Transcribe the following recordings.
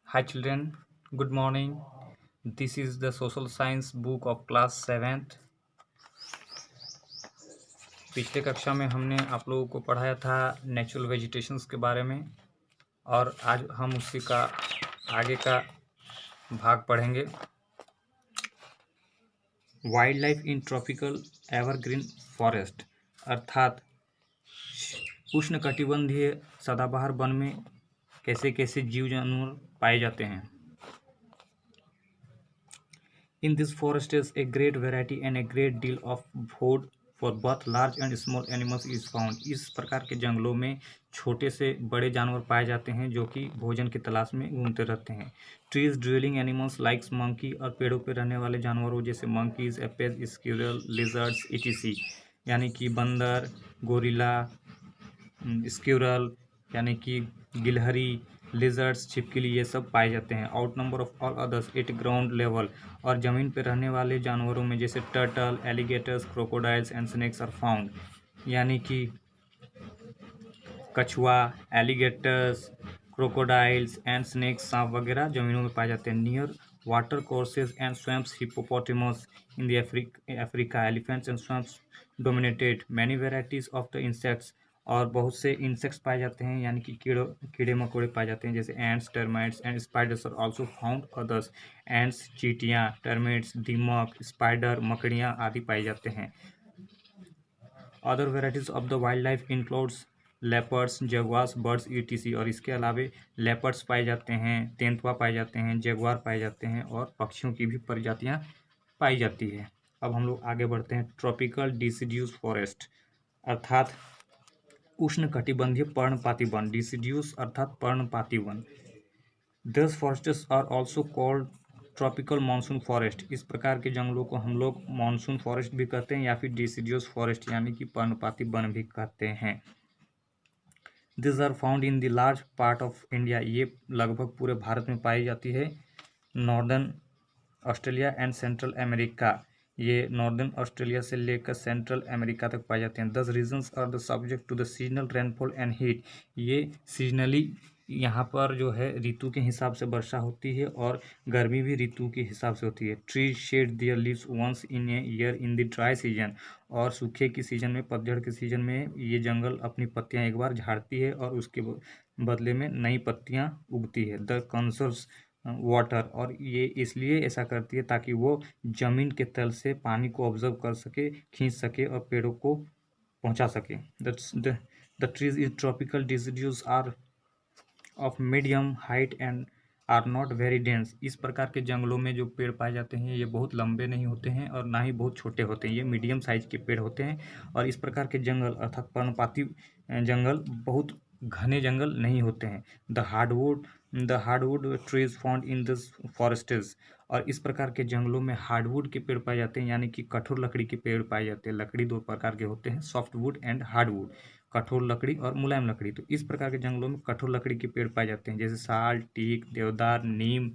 Hi children, good morning. This is the social science book of class 7th. पिछले कक्षा में हमने आप लोगों को पढ़ाया था नेचुरल वेजिटेशंस के बारे में और आज हम उसी का आगे का भाग पढ़ेंगे। Wild life in tropical evergreen forest अर्थात उष्णकटिबंधीय सदाबहार वन में कैसे कैसे जीव जानवर पाए जाते हैं। In this forest is a great variety and a great deal of food for both large and small animals is found। इस प्रकार के जंगलों में छोटे से बड़े जानवर पाए जाते हैं जो कि भोजन की तलाश में घूमते रहते हैं। Trees dwelling animals likes monkey और पेड़ों पर रहने वाले जानवरों जैसे मंकीज, एपेज, स्क्विरल, लिजर्ड्स etc यानी कि बंदर, गोरिल्ला, स्क्विरल यानी कि गिलहरी, लिजर्ड्स, छिपकली ये सब पाए जाते हैं। Outnumber of all others at ground level और ज़मीन पर रहने वाले जानवरों में जैसे turtle, alligators, crocodiles and snakes are found यानी कि कछुआ, एलिगेटर्स, क्रोकोडाइल्स एंड स्नेक्स, सांप वगैरह ज़मीनों में पाए जाते हैं। Near water courses and swamps hippopotamus in the Africa elephants and swamps dominated many varieties of the insects और बहुत से इंसेक्ट्स पाए जाते हैं यानी कि कीड़े मकोड़े पाए जाते हैं जैसे ants, termites and spiders are also found others. Ants, चींटियाँ, टर्मिट्स, दीमक, स्पाइडर, मकड़ियाँ आदि पाए जाते हैं। Other varieties of the wild life includes leopards, jaguars, birds etc और इसके अलावे लेपर्ड्स पाए जाते हैं, तेंदुआ पाए जाते हैं, जगुआर पाए जाते हैं और पक्षियों की भी प्रजातियां पाई जाती है। अब हम लोग आगे बढ़ते हैं। ट्रॉपिकल डिसिड्यूस फॉरेस्ट अर्थात उष्णकटिबंधीय पर्णपाती वन, डिसिड्यूस अर्थात पर्णपाती वन। This forests are also called tropical monsoon forest. इस प्रकार के जंगलों को हम लोग मानसून फॉरेस्ट भी कहते हैं या फिर डिसिडियस फॉरेस्ट यानी कि पर्णपाती वन भी कहते हैं। This are found in the large part of India. ये लगभग पूरे भारत में पाई जाती है। Northern Australia and central America, ये नॉर्दर्न ऑस्ट्रेलिया से लेकर सेंट्रल अमेरिका तक पाए जाते हैं। 10 regions are the subject to the seasonal rainfall and heat. ये सीजनली यहाँ पर जो है ऋतु के हिसाब से वर्षा होती है और गर्मी भी ऋतु के हिसाब से होती है। Tree shed their leaves once in a year in the dry season और सूखे की सीजन में, पतझड़ के सीजन में ये जंगल अपनी पत्तियाँ एक बार झाड़ती है और उसके बदले में नई पत्तियाँ उगती है। द कंसर्व्स वाटर और ये इसलिए ऐसा करती है ताकि वो जमीन के तल से पानी को ऑब्जर्व कर सके, खींच सके और पेड़ों को पहुंचा सके। The trees is tropical deciduous are of medium height and are not very dense. इस प्रकार के जंगलों में जो पेड़ पाए जाते हैं ये बहुत लंबे नहीं होते हैं और ना ही बहुत छोटे होते हैं, ये मीडियम साइज के पेड़ होते हैं। और इस प्रकार के जंगल अर्थात पर्णपाती जंगल बहुत घने जंगल नहीं होते हैं। The hardwood trees found in this forests और इस प्रकार के जंगलों में हार्डवुड के पेड़ पाए जाते हैं यानी कि कठोर लकड़ी के पेड़ पाए जाते हैं। लकड़ी दो प्रकार के होते हैं, सॉफ्टवुड एंड हार्डवुड, कठोर लकड़ी और मुलायम लकड़ी। तो इस प्रकार के जंगलों में कठोर लकड़ी के पेड़ पाए जाते हैं जैसे साल, टीक, देवदार, नीम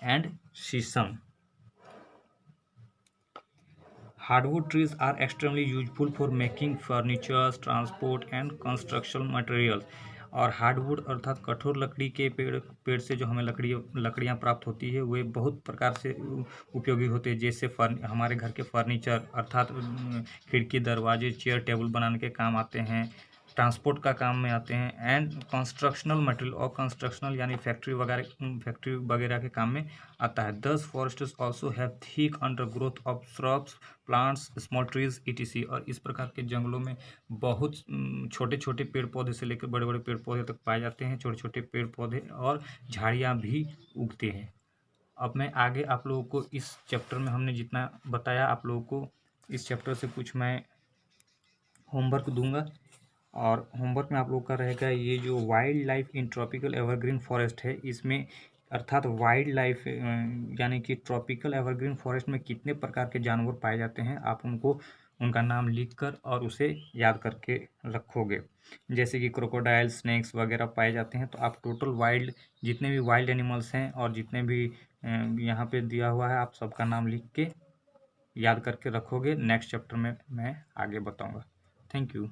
एंड शीशम। Hardwood trees are extremely useful for making furniture, transport and construction materials। और हार्डवुड अर्थात कठोर लकड़ी के पेड़ से जो हमें लकड़ियाँ प्राप्त होती है वे बहुत प्रकार से उपयोगी होते हैं जैसे हमारे घर के फर्नीचर अर्थात खिड़की, दरवाजे, चेयर, टेबल बनाने के काम आते हैं, ट्रांसपोर्ट का काम में आते हैं एंड कंस्ट्रक्शनल मटेरियल और कंस्ट्रक्शनल यानी फैक्ट्री वगैरह के काम में आता है। दस forests also have thick undergrowth of shrubs, plants, small trees etc और इस प्रकार के जंगलों में बहुत छोटे छोटे पेड़ पौधे से लेकर बड़े बड़े पेड़ पौधे तक पाए जाते हैं। छोटे छोटे पेड़ पौधे और झाड़ियाँ भी उगती हैं। अब मैं आगे आप लोगों को इस चैप्टर में हमने जितना बताया आप लोगों को इस चैप्टर से कुछ मैं होमवर्क दूंगा और होमवर्क में आप लोग का रहेगा ये जो wild life in tropical evergreen forest है इसमें अर्थात वाइल्ड लाइफ यानी कि ट्रॉपिकल एवरग्रीन फॉरेस्ट में कितने प्रकार के जानवर पाए जाते हैं आप उनको उनका नाम लिखकर और उसे याद करके रखोगे। जैसे कि क्रोकोडाइल, स्नेक्स वगैरह पाए जाते हैं। तो आप टोटल वाइल्ड जितने भी वाइल्ड एनिमल्स हैं और जितने भी यहाँ पे दिया हुआ है आप सबका नाम लिख के याद करके रखोगे। नेक्स्ट चैप्टर में मैं आगे बताऊँगा। Thank you.